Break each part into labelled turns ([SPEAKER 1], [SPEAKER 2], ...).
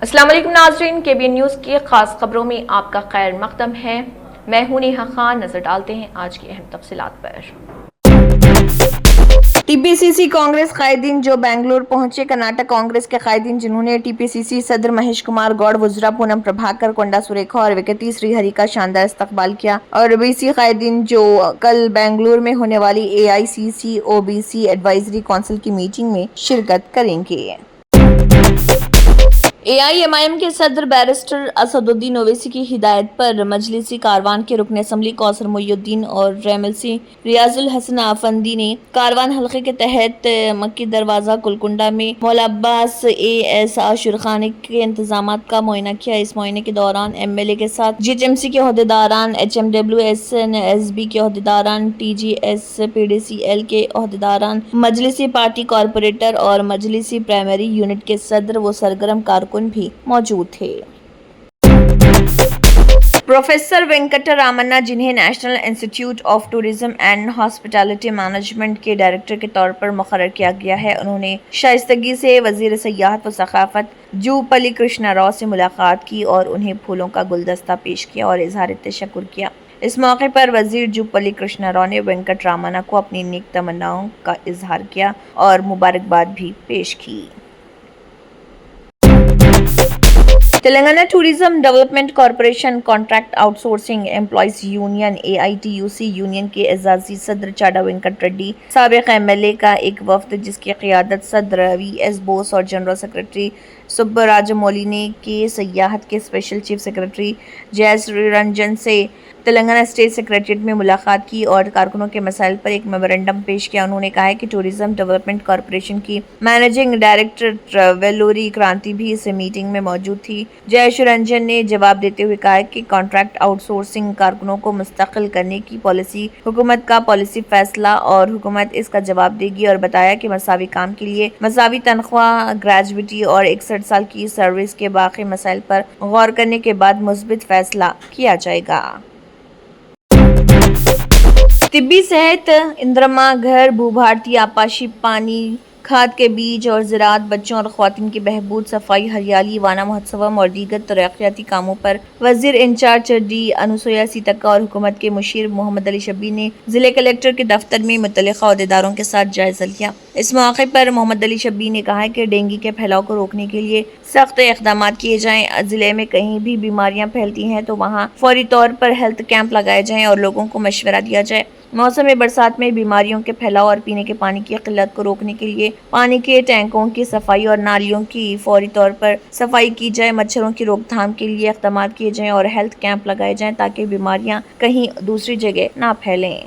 [SPEAKER 1] अस्सलाम वालेकुम नाज़रीन, KBN न्यूज़ की खास खबरों में आपका खैर मक़दम है। मैं हूं नेहा खान। नजर डालते हैं आज की अहम तफसीलात पर। टीपीसीसी कांग्रेस कायदीन जो बेंगलुरु पहुंचे। कर्नाटक कांग्रेस के कायदीन जिन्होंने टीपीसीसी सदर महेश कुमार गौड़, वज़रा पूनम प्रभाकर, कोंडा सुरेखा और विकेटी श्रीहरि का शानदार इस्तकबाल किया। और ओबीसी कायदीन जो कल बेंगलुरु में होने वाली AICC OBC एडवाइजरी काउंसिल की मीटिंग में शिरकत करेंगे। AIMIM के सदर बैरिस्टर असदुद्दीन ओवैसी की हिदायत पर मजलिसी कारवान के रुकन असम्बली कौसर मोइनुद्दीन और MLC रियाजुल हसन आफंदी ने कारवान हल्के के तहत मक्की दरवाजा कुलकुंडा में मौला अब्बास AS आशुर खाने के इंतजाम का मुआयना किया। इस मुआयने के दौरान MLA के साथ GHMC के अहदेदारान, HMW SNSB के अहदेदारान, TGS PDCL के अहदेदारान, मजलिसी पार्टी कॉरपोरेटर और मजलिसी प्राइमरी यूनिट के सदर व सरगर्म कारकुन भी मौजूद थे। प्रोफेसर वेंकट रामन्ना, जिन्हें national institute of tourism and hospitality management के डायरेक्टर के तौर पर मुकर्रर किया गया है, उन्होंने शाइस्तगी से वजीर सयाहत व सकाफत जूपल्ली कृष्णा राव से मुलाकात की और उन्हें फूलों का गुलदस्ता पेश किया और इजहार तशक्कुर किया। इस मौके पर वजीर जूपल्ली कृष्णा राव ने वेंकट रामन्ना को अपनी नेक तमन्नाओं का इजहार किया और मुबारकबाद भी पेश की। Telangana tourism development corporation contract outsourcing employees union AITUC union के एजाजी सदर चाडा वेंकट रेड्डी, साबिक MLA का एक वफद जिसकी क़ियादत सदर VS बोस और जनरल सेक्रेटरी सुब्बराजमौली ने के सयाहत के special chief secretary Jayshree Ranjan से तेलंगाना स्टेट सेक्रेटरीट में मुलाकात की और कारकुनों के मसाइल पर एक मेमोरेंडम पेश किया। उन्होंने कहा है कि टूरिज्म डेवलपमेंट कॉरपोरेशन की मैनेजिंग डायरेक्टर वेलोरी क्रांति भी इस मीटिंग में मौजूद थी। जयश्री रंजन ने जवाब देते हुए कहा कि कॉन्ट्रैक्ट आउटसोर्सिंग कारकुनों को मुस्तकिल करने की पॉलिसी हुकूमत का पॉलिसी फैसला और हुकूमत इसका जवाब देगी और बताया कि मसावी काम के लिए मसावी तनख्वाह, ग्रेजुएटी और 61 साल की सर्विस के बाकी मसाइल पर गौर करने के बाद मुस्बित फैसला किया जाएगा। तिब्बी सेहत, इंद्रमा घर, भूभारती, आपाशी पानी, खाद के बीज और ज़राअत, बच्चों और ख़वातीन की बहबूद, सफाई, हरियाली, वाना महोत्सव और दीगर तरक्याती कामों पर वज़ीर इंचार्ज D अनुसुया सीतक्का और हुकूमत के मुशीर मोहम्मद अली शब्बी ने ज़िले कलेक्टर के दफ्तर में मुतल्लिक़ा अहदेदारों के साथ जायज़ा लिया। इस मौके पर मोहम्मद अली शब्बी ने कहा कि डेंगू के फैलाव को रोकने के लिए सख्त इक़दाम किए जाएँ। ज़िले में कहीं भी बीमारियाँ फैलती हैं तो वहाँ फौरी तौर पर हेल्थ कैंप लगाए जाएँ और लोगों को मशवरा दिया जाए। मौसम बरसात में बीमारियों के फैलाव और पीने के पानी की किल्लत को रोकने के लिए पानी के टैंकों की सफाई और नालियों की फौरी तौर पर सफाई की जाए। मच्छरों की रोकथाम के लिए इक़दाम किए जाएं और हेल्थ कैंप लगाए जाएं ताकि बीमारियां कहीं दूसरी जगह ना फैलें।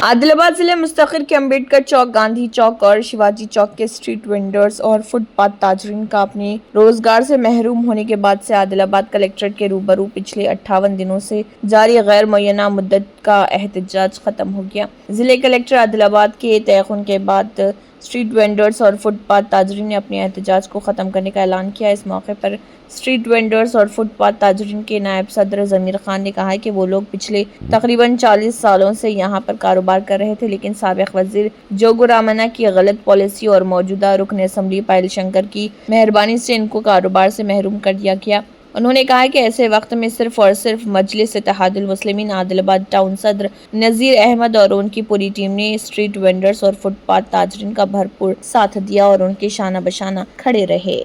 [SPEAKER 1] आदिलाबाद जिले मुस्तकिर के अम्बेडकर चौक, गांधी चौक और शिवाजी चौक के स्ट्रीट वेंडर्स और फुटपाथ ताजरीन का अपने रोजगार से महरूम होने के बाद से आदिलाबाद कलेक्ट्रेट के रूबरू पिछले 58 दिनों से जारी गैर मुय्यना मुद्दत का एहतजाज खत्म हो गया। जिले कलेक्टर आदिलाबाद के तयखुन के बाद स्ट्रीट वेंडर्स और फुटपाथ ताजरीन ने अपने एहतजाज को ख़त्म करने का ऐलान किया। इस मौके पर स्ट्रीट वेंडर्स और फुटपाथ ताजरीन के नायब सदर ज़मीर खान ने कहा है कि वो लोग पिछले तकरीबन 40 सालों से यहाँ पर कारोबार कर रहे थे, लेकिन साबिक़ वज़ीर जोगू रामन्ना की गलत पॉलिसी और मौजूदा रुकन असम्बली पायल शंकर की मेहरबानी से इनको कारोबार से महरूम कर दिया गया। उन्होंने कहा कि ऐसे वक्त में सिर्फ और सिर्फ मजलिस इत्तेहादुल मुस्लिमीन आदिलाबाद टाउन सदर नज़ीर अहमद और उनकी पूरी टीम ने स्ट्रीट वेंडर्स और फुटपाथ ताजरीन का भरपूर साथ दिया और उनके शाना बशाना खड़े रहे।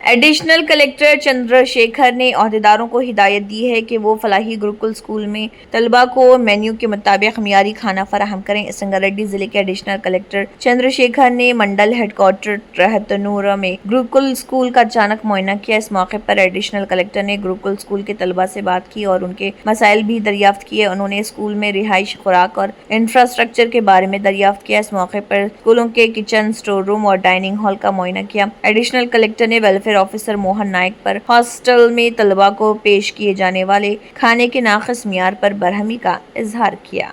[SPEAKER 1] एडिशनल कलेक्टर चंद्रशेखर ने अहदेदारों को हिदायत दी है कि वो फलाही गुरुकुल स्कूल में तलबा को मेन्यू के मुताबिक मियारी खाना फराहम करें। संगारेड्डी जिले के एडिशनल कलेक्टर चंद्रशेखर ने मंडल हेडक्वार्टर रहतनूर में गुरुकुल स्कूल का अचानक मुआयना किया। इस मौके पर एडिशनल कलेक्टर ने गुरुकुल स्कूल के तलबा से बात की और उनके मसाइल भी दरियाफ्त किए। उन्होंने स्कूल में रिहाइश, खुराक और इंफ्रास्ट्रक्चर के बारे में दरियाफ्त किया। इस मौके पर स्कूलों के किचन, स्टोर रूम और डाइनिंग हॉल का मुआयना किया। एडिशनल कलेक्टर ने वेलफेयर ऑफिसर मोहन नायक पर हॉस्टल में तलबा को पेश किए जाने वाले खाने के नाक़िस मियार पर बरहमी का इजहार किया।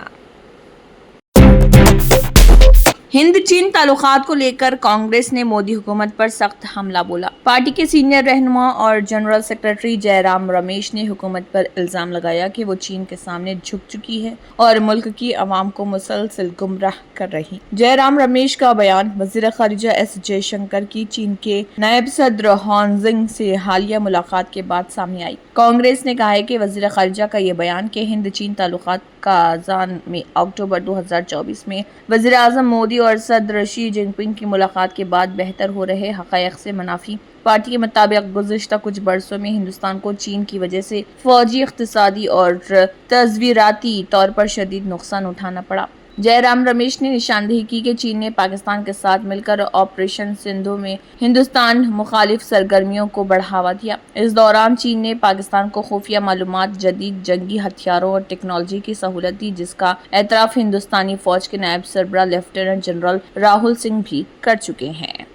[SPEAKER 1] हिंद चीन ताल्लुकात को लेकर कांग्रेस ने मोदी हुकूमत पर सख्त हमला बोला। पार्टी के सीनियर रहनुमा और जनरल सेक्रेटरी जयराम रमेश ने हुकूमत पर इल्जाम लगाया कि वो चीन के सामने झुक चुकी है और मुल्क की आवाम को मुसलसल गुमराह कर रही। जयराम रमेश का बयान वज़ीर ख़ारिजा एस जयशंकर की चीन के नायब सदर हानजिंग से हालिया मुलाकात के बाद सामने आई। कांग्रेस ने कहा है कि वज़ीर ख़ारिजा का ये बयान कि हिंद चीन ताल्लुकात काजान में अक्टूबर 2024 में वज़ीर आज़म मोदी और सदर शी जिनपिंग की मुलाकात के बाद बेहतर हो रहे हक़ाइक़ से मुनाफी। पार्टी के मुताबिक गुज़िश्ता कुछ बरसों में हिंदुस्तान को चीन की वजह से फौजी, इक़्तिसादी और तज़वीराती तौर पर शदीद नुकसान उठाना पड़ा। जयराम रमेश ने निशानदेही की कि चीन ने पाकिस्तान के साथ मिलकर ऑपरेशन सिंधु में हिंदुस्तान मुखालिफ सरगर्मियों को बढ़ावा दिया। इस दौरान चीन ने पाकिस्तान को खुफिया मालूमात, जदीद जंगी हथियारों और टेक्नोलॉजी की सहूलत दी, जिसका एतराफ़ हिंदुस्तानी फौज के नायब सरबराह लेफ्टिनेंट जनरल राहुल सिंह भी कर चुके हैं।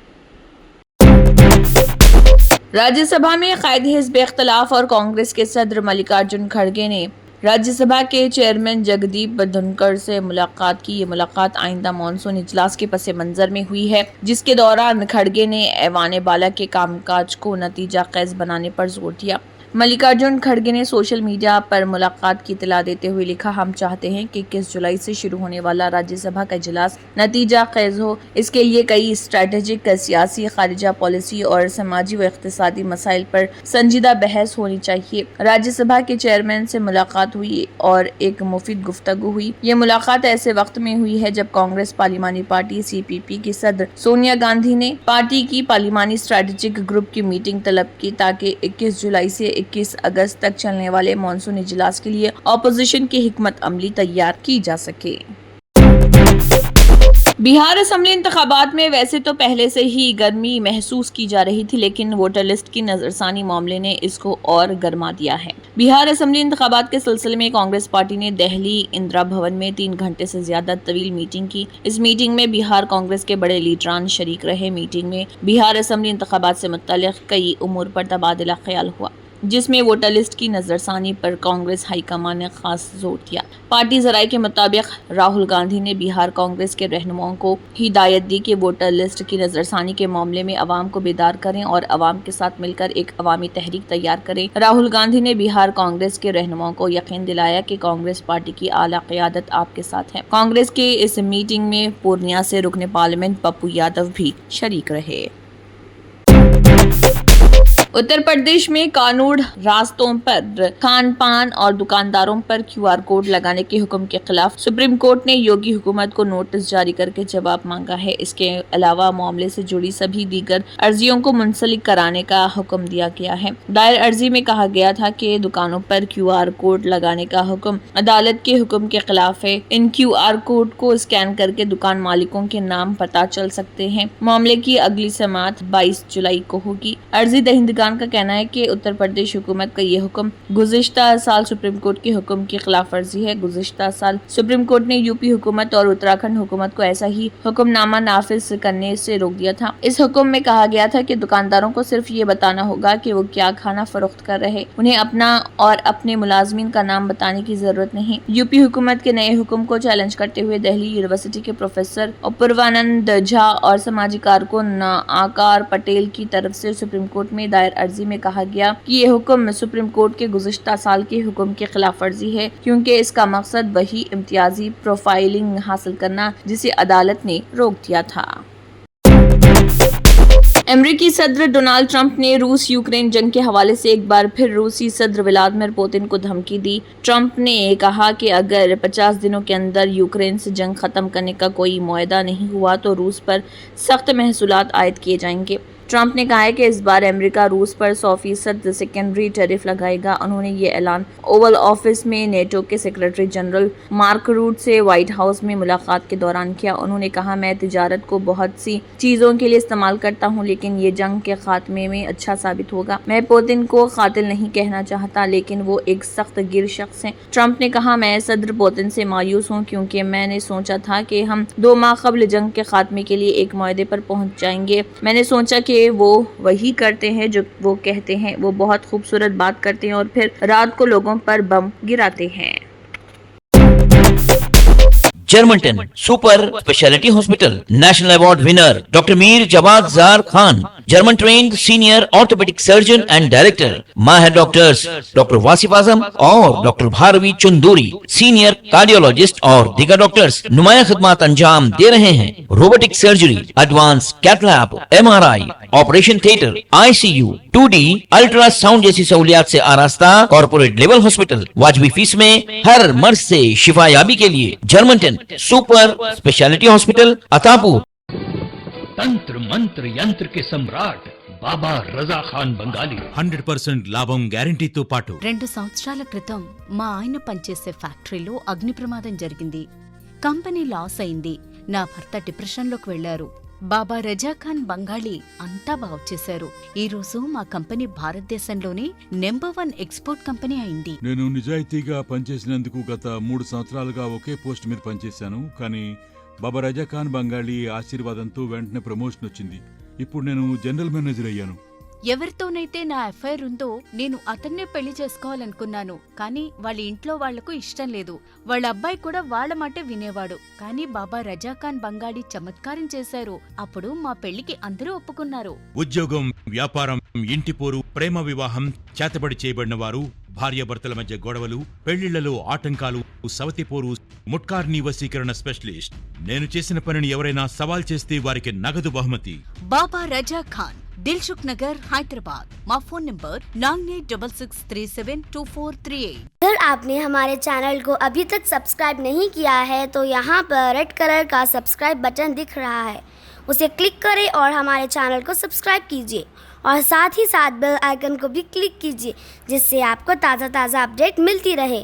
[SPEAKER 1] राज्यसभा में कायदे हिज़्ब इख्तिलाफ और कांग्रेस के सदर मल्लिकार्जुन खड़गे ने राज्यसभा के चेयरमैन जगदीप धनखड़ से मुलाकात की। ये मुलाकात आइंदा मॉनसून इजलास के पस मंजर में हुई है, जिसके दौरान खड़गे ने ऐवान बाला के कामकाज को नतीजा खेज बनाने पर जोर दिया। मल्लिकार्जुन खड़गे ने सोशल मीडिया पर मुलाकात की इतला देते हुए लिखा, हम चाहते हैं कि 21 जुलाई से शुरू होने वाला राज्यसभा का इजलास नतीजा खेज हो। इसके लिए कई स्ट्रैटेजिक, सियासी, खारिजा पॉलिसी और समाजी व इक़्तिसादी मसाइल पर संजीदा बहस होनी चाहिए। राज्यसभा के चेयरमैन से मुलाकात हुई और एक मुफीद गुफ्तगू हुई। ये मुलाकात ऐसे वक्त में हुई है जब कांग्रेस पार्लिमानी पार्टी CPP की सदर सोनिया गांधी ने पार्टी की पार्लिमानी स्ट्रैटेजिक ग्रुप की मीटिंग तलब की, ताकि 21 जुलाई से 21 अगस्त तक चलने वाले मॉनसून इजलास के लिए अपोजिशन की हिकमत अमली तैयार की जा सके। बिहार असेंबली इंतखाबात में वैसे तो पहले से ही गर्मी महसूस की जा रही थी, लेकिन वोटर लिस्ट की नजरसानी मामले ने इसको और गर्मा दिया है। बिहार असेंबली इंतखाबात के सिलसिले में कांग्रेस पार्टी ने दिल्ली इंदिरा भवन में 3 घंटे से ज्यादा तवील मीटिंग की। इस मीटिंग में बिहार कांग्रेस के बड़े लीडरान शरीक रहे। मीटिंग में बिहार असेंबली इंतखाबात से मुतल्लिक कई उमूर पर तबादला ख्याल हुआ, जिसमें वोटर लिस्ट की नजरसानी पर कांग्रेस हाईकमान ने खास जोर दिया। पार्टी ज़राए के मुताबिक राहुल गांधी ने बिहार कांग्रेस के रहनुमाओं को हिदायत दी कि वोटर लिस्ट की नजरसानी के मामले में अवाम को बेदार करें और अवाम के साथ मिलकर एक अवामी तहरीक तैयार करें। राहुल गांधी ने बिहार कांग्रेस के रहनुमाओं को यकीन दिलाया कि कांग्रेस पार्टी की आला क़यादत आपके साथ है। कांग्रेस के इस मीटिंग में पूर्णिया से रुकने पार्लियामेंट पप्पू यादव भी शरीक रहे। उत्तर प्रदेश में कानून रास्तों पर खान पान और दुकानदारों पर QR कोड लगाने के हुक्म के खिलाफ सुप्रीम कोर्ट ने योगी हुकूमत को नोटिस जारी करके जवाब मांगा है। इसके अलावा मामले से जुड़ी सभी दीगर अर्जियों को मुंसलिक कराने का हुक्म दिया गया है। दायर अर्जी में कहा गया था कि दुकानों पर QR कोड लगाने का हुक्म अदालत के हुक्म के खिलाफ है। इन QR कोड को स्कैन करके दुकान मालिकों के नाम पता चल सकते हैं। मामले की अगली समाअत 22 जुलाई को होगी। अर्जी दहिंदगान का कहना है कि उत्तर प्रदेश हुकूमत का ये हुक्म गुज़िश्ता साल सुप्रीम कोर्ट के हुक्म की खिलाफ वर्जी है। गुज़िश्ता साल सुप्रीम कोर्ट ने यूपी हुकूमत और उत्तराखंड हुकूमत को ऐसा ही हुक्मनामा नाफिज करने से रोक दिया था। इस हुक्म में कहा गया था कि दुकानदारों को सिर्फ ये बताना होगा कि वो क्या खाना फरोख्त कर रहे, उन्हें अपना और अपने मुलाजमीन का नाम बताने की जरूरत नहीं। यूपी हुकूमत के नए हुक्म को चैलेंज करते हुए दिल्ली यूनिवर्सिटी के प्रोफेसर अपूर्वानंद झा और सामाजिक कारकुन आकार पटेल की तरफ से सुप्रीम कोर्ट में दायर अर्जी में कहा गया कि ये हुक्म सुप्रीम कोर्ट के गुज़िश्ता साल के हुक्म की खिलाफ वर्जी है, क्योंकि इसका मकसद वही इम्तियाजी प्रोफाइलिंग हासिल करना जिसे अदालत ने रोक दिया था। अमेरिकी सदर डोनाल्ड ट्रंप ने रूस यूक्रेन जंग के हवाले से एक बार फिर रूसी सदर व्लादिमीर पुतिन को धमकी दी। ट्रंप ने कहा कि अगर 50 दिनों के अंदर यूक्रेन से जंग खत्म करने का कोई मुआहदा नहीं हुआ तो रूस पर सख्त महसूलात आयद किए जाएंगे। ट्रंप ने कहा है कि इस बार अमेरिका रूस पर 100% सेकेंडरी टैरिफ लगाएगा। उन्होंने ये ऐलान ओवल ऑफिस में नेटो के सेक्रेटरी जनरल मार्क रूट से व्हाइट हाउस में मुलाकात के दौरान किया। उन्होंने कहा, मैं तिजारत को बहुत सी चीज़ों के लिए इस्तेमाल करता हूं, लेकिन ये जंग के खात्मे में अच्छा साबित होगा। मैं पुतिन को कातिल नहीं कहना चाहता, लेकिन वो एक सख्त गिर शख्स हैं। ट्रंप ने कहा, मैं सदर पुतिन से मायूस हूँ क्योंकि मैंने सोचा था कि हम 2 माह कबल जंग के खात्मे के लिए एक मुआहदे पर पहुँच जाएंगे। मैंने सोचा कि वो वही करते हैं जो वो कहते हैं। वो बहुत खूबसूरत बात करते हैं और फिर रात को लोगों पर बम गिराते हैं।
[SPEAKER 2] Germantown Super Speciality Hospital. National Award winner Dr. Mir Jawad Zar Khan, German trained senior orthopedic surgeon and director. Mahir doctors Dr. Wasif Azam और Dr. Bharvi Chunduri, senior cardiologist और दिगर डॉक्टर्स नुमाया खिदमत अंजाम दे रहे हैं। Robotic surgery, advance cath lab, MRI, operation theatre, ICU, 2D ultrasound जैसी सहूलियात से आरास्ता कॉर्पोरेट लेवल हॉस्पिटल। वाजबी फीस में हर मर्ज से शिफायाबी के लिए Germanten super speciality hospital Attapur.
[SPEAKER 3] तंत्र मंत्र यंत्र के सम्राट బాబా రజా ఖాన్ బంగాలి
[SPEAKER 4] 100% లాభం గ్యారంటీతో పాటు
[SPEAKER 5] 2 సంవత్సరాల క్రితం మా ఆయన పనిచేసే ఫ్యాక్టరీలో అగ్ని ప్రమాదం జరిగింది. కంపెనీ లాస్ అయింది. నా భర్త డిప్రెషన్లోకి వెళ్లారు. బాబా రజా ఖాన్ బంగాళీ అంతా బాగు చేశారు. ఈ రోజు మా కంపెనీ భారతదేశంలోనే నెంబర్ 1 ఎక్స్పోర్ట్ కంపెనీ అయింది.
[SPEAKER 4] నేను నిజాయితీగా పనిచేసినందుకు గత 3 సంవత్సరాలుగా ఒకే పోస్ట్ మీద పనిచేశాను. కానీ బాబా రజా ఖాన్ బంగాళీ ఆశీర్వాదంతో వెంటనే ప్రమోషన్ వచ్చింది. ఇప్పుడు నేను జనరల్ మేనేజర్ అయ్యాను.
[SPEAKER 5] ఎవరితోనైతే నా ఎఫ్ఐఆర్ ఉందో నేను అతన్నే పెళ్లి చేసుకోవాలనుకున్నాను. కానీ వాళ్ళ ఇంట్లో వాళ్లకు ఇష్టం లేదు. వాళ్ళ అబ్బాయి కూడా వాళ్ళ మాటే వినేవాడు. కానీ బాబా రజా ఖాన్ బంగాళీ చమత్కారం చేశారు. అప్పుడు మా పెళ్లికి అందరూ ఒప్పుకున్నారు.
[SPEAKER 4] ఉద్యోగం, వ్యాపారం, ఇంటి పోరు, ప్రేమ వివాహం, చేతబడి చేయబడిన వారు, భార్యాభర్తల మధ్య గొడవలు, పెళ్లిళ్లలో ఆటంకాలు, సవతిపోరు, ముట్కార్నీ వశీకరణ స్పెషలిస్ట్. నేను చేసిన పనిని ఎవరైనా సవాల్ చేస్తే వారికి నగదు బహుమతి.
[SPEAKER 5] బాబా రజా ఖాన్, दिलसुख नगर, हैदराबाद। माँ फोन नंबर 9866372438।
[SPEAKER 6] अगर आपने हमारे चैनल को अभी तक सब्सक्राइब नहीं किया है तो यहाँ पर रेड कलर का सब्सक्राइब बटन दिख रहा है, उसे क्लिक करें और हमारे चैनल को सब्सक्राइब कीजिए और साथ ही साथ बेल आइकन को भी क्लिक कीजिए, जिससे आपको ताज़ा अपडेट मिलती रहे।